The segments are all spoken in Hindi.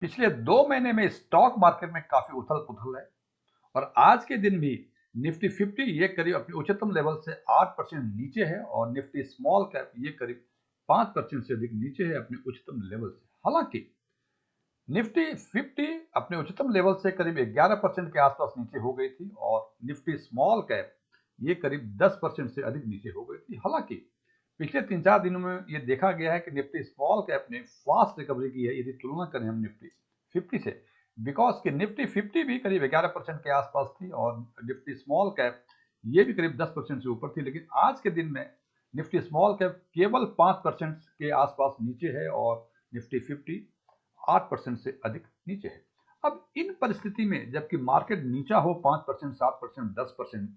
पिछले 2 महीने में स्टॉक मार्केट में काफी उथल पुथल है और आज के दिन भी निफ्टी 50 ये करीब अपने उच्चतम लेवल से 8% नीचे है और निफ्टी स्मॉल कैप ये करीब 5% से अधिक नीचे है अपने उच्चतम लेवल से। हालांकि निफ्टी 50 अपने उच्चतम लेवल से करीब 11% के आसपास नीचे हो गई थी और निफ्टी स्मॉल कैप ये करीब 10% से अधिक नीचे हो गई थी। हालांकि पिछले 3-4 दिनों में ये देखा गया है कि निफ्टी स्मॉल कैप ने फास्ट रिकवरी की है यदि तुलना करें हम निफ्टी 50 से, बिकॉज कि निफ्टी 50 भी करीब 11% के आसपास थी और निफ्टी स्मॉल कैप ये भी करीब 10% से ऊपर थी। लेकिन आज के दिन में निफ्टी स्मॉल कैप केवल 5% के आसपास नीचे है और निफ्टी 50 8% से अधिक नीचे है। अब इन परिस्थिति में जबकि मार्केट नीचा हो 5%, 7%, 10%,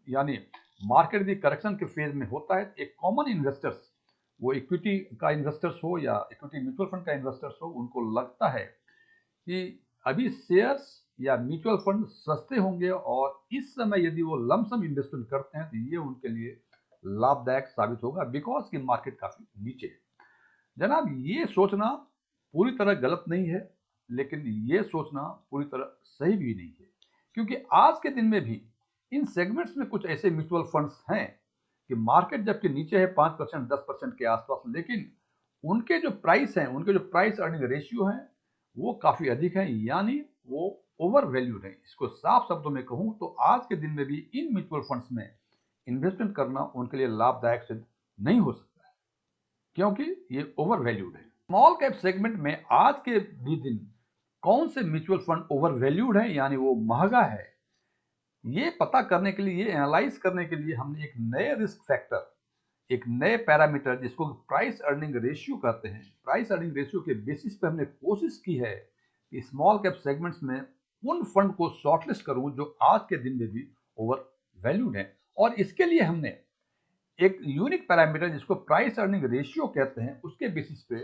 यानी मार्केट भी करेक्शन के फेज में होता है, एक कॉमन इन्वेस्टर्स, वो इक्विटी का इन्वेस्टर्स हो या इक्विटी म्यूचुअल फंड का इन्वेस्टर्स हो, उनको लगता है कि अभी शेयर्स या म्यूचुअल फंड सस्ते होंगे और इस समय यदि वो लमसम इन्वेस्टमेंट करते हैं तो ये उनके लिए लाभदायक साबित होगा, बिकॉज की मार्केट काफी नीचे है। जनाब, ये सोचना पूरी तरह गलत नहीं है, लेकिन ये सोचना पूरी तरह सही भी नहीं है, क्योंकि आज के दिन में भी इन सेगमेंट्स में कुछ ऐसे म्यूचुअल फंड्स हैं कि मार्केट जबकि नीचे है 5%, 10% के आसपास, लेकिन उनके जो प्राइस हैं, उनके जो प्राइस अर्निंग रेशियो हैं, वो काफी अधिक है, यानी वो ओवर वैल्यूड है। इसको साफ शब्दों में कहूं तो आज के दिन में भी इन म्यूचुअल फंड्स में इन्वेस्टमेंट करना उनके लिए लाभदायक सिद्ध नहीं हो सकता, क्योंकि ये ओवर वैल्यूड है। स्मॉल कैप सेगमेंट में आज के भी दिन कौन से म्यूचुअल फंड ओवर वैल्यूड है, यानी वो महंगा है, ये पता करने के लिए, ये एनालाइज करने के लिए हमने एक नए रिस्क फैक्टर, एक नए पैरामीटर जिसको प्राइस अर्निंग रेशियो कहते हैं, प्राइस अर्निंग रेशियो के बेसिस पे हमने कोशिश की है कि स्मॉल कैप सेगमेंट्स में उन फंड को शॉर्टलिस्ट करूं जो आज के दिन में भी ओवर वैल्यूड है। और इसके लिए हमने एक यूनिक पैरामीटर जिसको प्राइस अर्निंग रेशियो कहते हैं, उसके बेसिस पे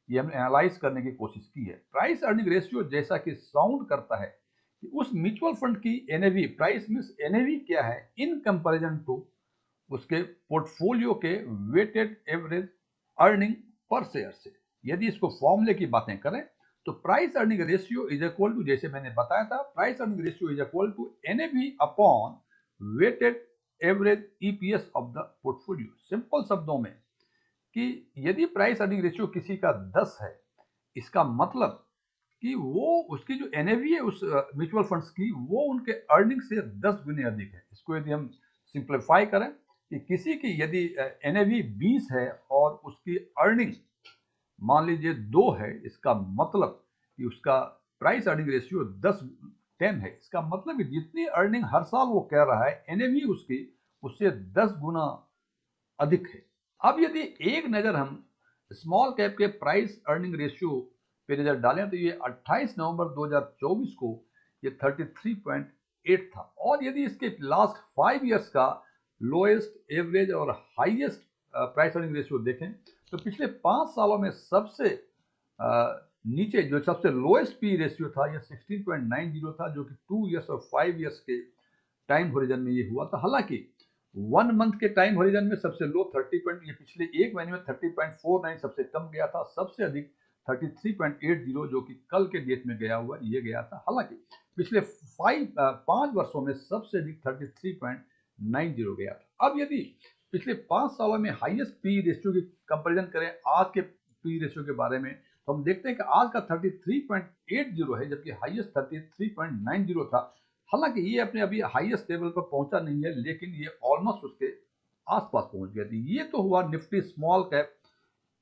ये हमने एनालाइज करने की कोशिश की है। प्राइस अर्निंग रेशियो जैसा कि साउंड करता है कि उस म्यूचुअल फंड की एनएवी, प्राइस मींस एनएवी क्या है इन कंपैरिजन टू उसके पोर्टफोलियो के weighted average earning per share से। यदि इसको फॉर्मूले की बातें करें तो price earning ratio is equal to, जैसे मैंने बताया था, price earning ratio is equal to NAV upon weighted average EPS of the portfolio. Simple शब्दों में कि यदि प्राइस अर्निंग रेशियो किसी का 10 है, इसका मतलब कि वो उसकी जो एनएवी है उस म्यूचुअल फंड्स की, वो उनके अर्निंग से 10 गुने अधिक है। इसको यदि हम सिंप्लीफाई करें कि किसी की यदि एनएवी 20 है और उसकी अर्निंग मान लीजिए 2 है, इसका मतलब कि उसका प्राइस अर्निंग रेशियो 10 है। इसका मतलब कि जितनी अर्निंग हर साल वो कह रहा है, एनएवी उसकी उससे 10 गुना अधिक है। अब यदि एक नजर हम स्मॉल कैप के प्राइस अर्निंग रेशियो पे नजर डालें तो ये 28 नवंबर 2024 को ये 33.8 था, और यदि इसके लास्ट 5 इयर्स का लोएस्ट, एवरेज और हाईएस्ट प्राइस अर्निंग रेशियो देखें तो पिछले 5 सालों में सबसे नीचे जो सबसे लोएस्ट पी रेशियो था ये 16.90 था, जो कि 2 इयर्स और 5 इयर्स के टाइम होरिजन में ये हुआ था। हालांकि 1 मंथ के टाइम होरिजन में सबसे लो 30 पॉइंट, ये पिछले एक महीने में 30.49 सबसे कम गया था, सबसे अधिक 33.80 जो कि कल के डेट में गया हुआ ये गया था। हालांकि पिछले 5 वर्षों में सबसे अधिक 33.90 गया था। अब यदि पिछले 5 सालों में हाईएस्ट पी रेशियो की कंपैरिजन करें आज के पी रेशियो के बारे में तो हम देखते हैं कि आज का 33.80 है, जबकि हाईएस्ट 33.90 था। हालांकि ये अपने अभी हाईएस्ट लेवल पर पहुंचा नहीं है, लेकिन ये ऑलमोस्ट उसके आसपास पहुंच गया थी। ये तो हुआ निफ्टी स्मॉल कैप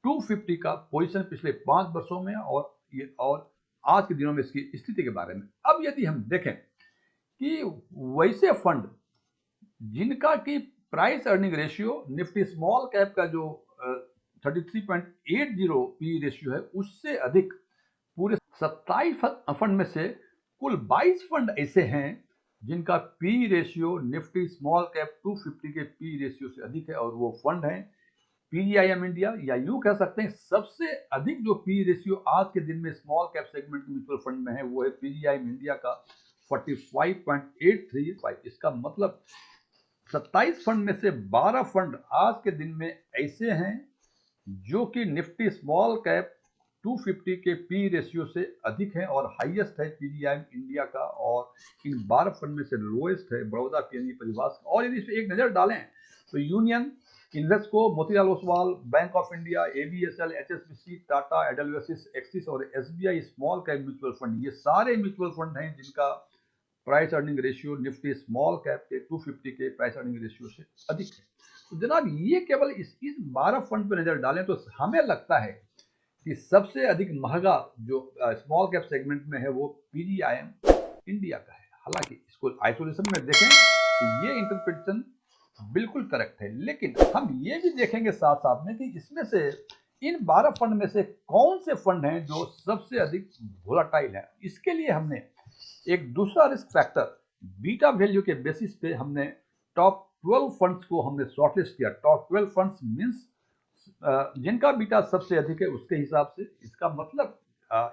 250 का पोजीशन पिछले 5 वर्षों में और आज के दिनों में इसकी स्थिति के बारे में। अब यदि हम देखें कि वैसे फंड जिनका की price earning ratio Nifty small cap का जो 33.80 पी रेशियो है उससे अधिक, पूरे 27 फंड में से कुल 22 फंड ऐसे हैं जिनका P ratio Nifty small cap 250 के पी रेशियो से अधिक है, और वो फंड हैं पीजीआईएम इंडिया, या यूं कह सकते हैं सबसे अधिक जो पी रेशियो आज के दिन में small cap segment mutual fund में है वो है पीजीआईएम इंडिया का 45.835। इसका मतलब 27 फंड में से 12 फंड आज के दिन में ऐसे हैं जो कि निफ्टी स्मॉल कैप 250 के पी रेशियो से अधिक है और हाईएस्ट है पीजीआईएम इंडिया का, और इन 12 फंड में से लोएस्ट है बड़ौदा पीएनबी परिवार का। और यदि इस पर एक नज़र डालें तो union, Invesco, Motilal Oswal, bank of India, ABSL, HSBC, Tata, Edelweiss, Axis और SBI small cap mutual fund, ये सारे म्यूचुअल फंड हैं जिनका price earning ratio Nifty small cap के 250 के प्राइस अर्निंग रेशियो से अधिक है। तो जनाब ये केवल इस 12 फंड पर नजर डालें तो हमें लगता है कि सबसे अधिक महंगा जो स्मॉल कैप सेगमेंट में है वो पीजीआईएम इंडिया का है। हालांकि इसको आइसोलेशन में देखें तो ये इंटरप्रिटेशन बिल्कुल करेक्ट है, लेकिन हम ये भी देखेंगे साथ साथ में कि इसमें से इन 12 फंड में से कौन से फंड हैं जो सबसे अधिक वोलाटाइल है। इसके लिए हमने एक दूसरा रिस्क फैक्टर बीटा वैल्यू के बेसिस पे हमने टॉप 12 फंड्स को हमने शॉर्टलिस्ट किया। टॉप 12 फंड्स मींस जिनका बीटा सबसे अधिक है उसके हिसाब से। इसका मतलब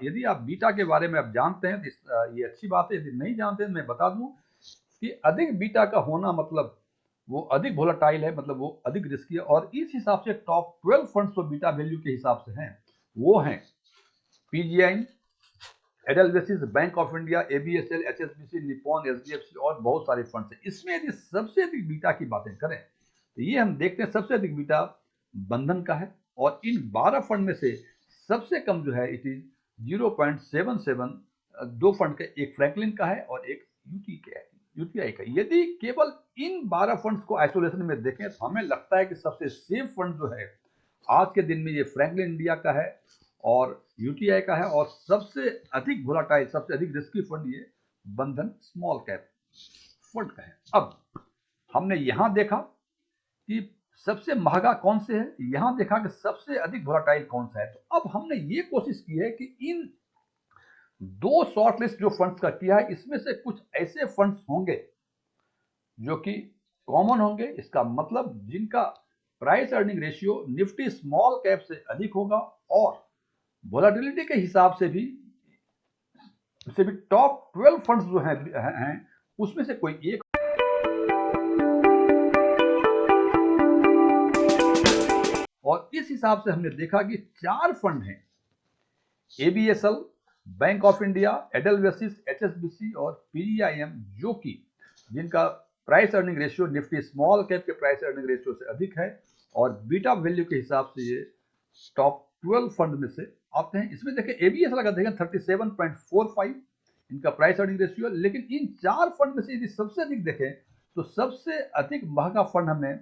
यदि आप बीटा के बारे में आप जानते हैं तो ये अच्छी बात है, यदि नहीं जानते हैं मैं बता दूं कि अधिक बीटा का होना मतलब वो अधिक वोलाटाइल है, मतलब वो अधिक रिस्की है। और इस हिसाब से टॉप 12 फंड्स जो बीटा वैल्यू के हिसाब से हैं वो हैं PGI, Edelweiss, bank of India, ABSL, HSBC, Nippon, HDFC और बहुत सारे फंड्स हैं। इसमें यदि सबसे अधिक बीटा की बातें करें तो ये हम देखते हैं सबसे अधिक बीटा बंधन का है, और इन 12 फंड में से सबसे कम जो है इट इज 0.77 दो फंड का, एक फ्रैंकलिन का है और एक यूटीआई का। यदि केवल इन 12 फंड्स को आइसोलेशन में देखें तो हमें लगता है कि सबसे सेफ फंड जो है आज के दिन में ये फ्रैंकलिन इंडिया का है और यूटीआई का है, और सबसे अधिक वोलाटाइल सबसे अधिक रिस्की फंड ये बंधन स्मॉल कैप फंड का है। अब हमने यहां देखा कि सबसे महंगा कौन से है, यहां देखा कि सबसे अधिक वोलाटाइल कौन सा है। तो अब हमने ये कोशिश की है कि इन दो शॉर्ट लिस्ट जो फंड्स का किया है इसमें से कुछ ऐसे फंड्स होंगे जो कि कॉमन होंगे। इसका मतलब जिनका price earning ratio Nifty small cap से अधिक होगा और वोलाटिलिटी के हिसाब से भी टॉप 12 फंड्स जो हैं उसमें से कोई एक। और इस हिसाब से हमने देखा कि 4 फंड हैं, ABSL, bank of India, Edelweiss, HSBC और पीजीआईएम, जो कि जिनका price earning ratio Nifty small cap के प्राइस अर्निंग रेशियो से अधिक है और बीटा वैल्यू के हिसाब से ये टॉप 12 फंड में से आते हैं। इसमें देखें एबीएसएल का देखें 37.45 इनका प्राइस अर्निंग रेशियो, लेकिन इन 4 फंड में से यदि सबसे अधिक देखें तो सबसे अधिक महंगा फंड हमें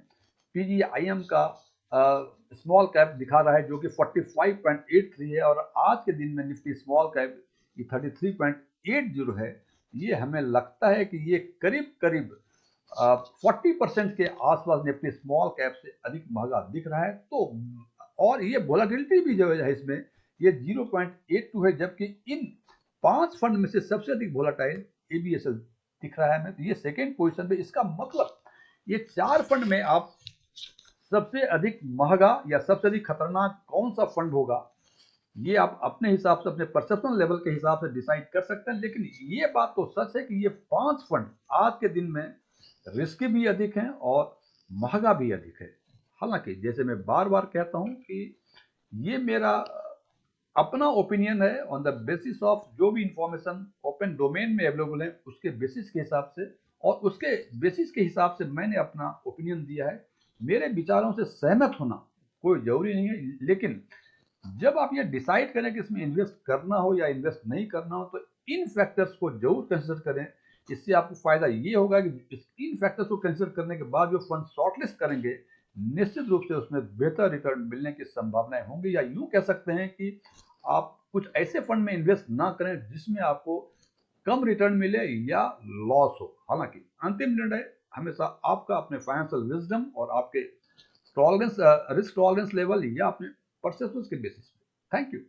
पीजीआईएम का स्मॉल कैप दिखा रहा है जो कि 45.83 है, और आज के दिन में निफ्टी स्मॉल कैप 33.80 है। ये हमें लगता है कि ये करीब करीब 40% के आसपास निफ्टी स्मॉल कैप से अधिक महंगा दिख रहा है। तो और ये वोलाटिलिटी भी जो है इसमें ये 0.82 है, जबकि इन 5 फंड में से सबसे अधिक वोलाटाइल एबीएसएल दिख रहा है हमें, तो ये सेकेंड पोजीशन पे। इसका मतलब ये 4 फंड में आप सबसे अधिक महंगा या सबसे अधिक खतरनाक कौन सा फंड होगा ये आप अपने हिसाब से अपने परसेप्शन लेवल के हिसाब से डिसाइड कर सकते हैं। लेकिन ये बात तो सच है कि ये 5 फंड आज के दिन में रिस्क भी अधिक हैं और महंगा भी अधिक है। हालांकि जैसे मैं बार बार कहता हूं कि ये मेरा अपना ओपिनियन है ऑन द बेसिस ऑफ जो भी इंफॉर्मेशन ओपन डोमेन में अवेलेबल है उसके बेसिस के हिसाब से, और उसके बेसिस के हिसाब से मैंने अपना ओपिनियन दिया है। मेरे विचारों से सहमत होना कोई जरूरी नहीं है, लेकिन जब आप ये डिसाइड करें कि इसमें इन्वेस्ट करना हो या इन्वेस्ट नहीं करना हो तो इन फैक्टर्स को जरूर कंसिडर करें। इससे आपको फायदा ये होगा कि इन फैक्टर्स को कंसिडर करने के बाद जो फंड शॉर्टलिस्ट करेंगे निश्चित रूप से उसमें बेहतर रिटर्न मिलने की संभावनाएं होंगी, या यूं कह सकते हैं कि आप कुछ ऐसे फंड में इन्वेस्ट ना करें जिसमें आपको कम रिटर्न मिले या लॉस हो। हालांकि अंतिम निर्णय हमेशा आपका अपने फाइनेंशियल विजडम और आपके टॉलरेंस रिस्क टॉलरेंस लेवल या अपने परसेप्शंस के बेसिस पे। Thank you.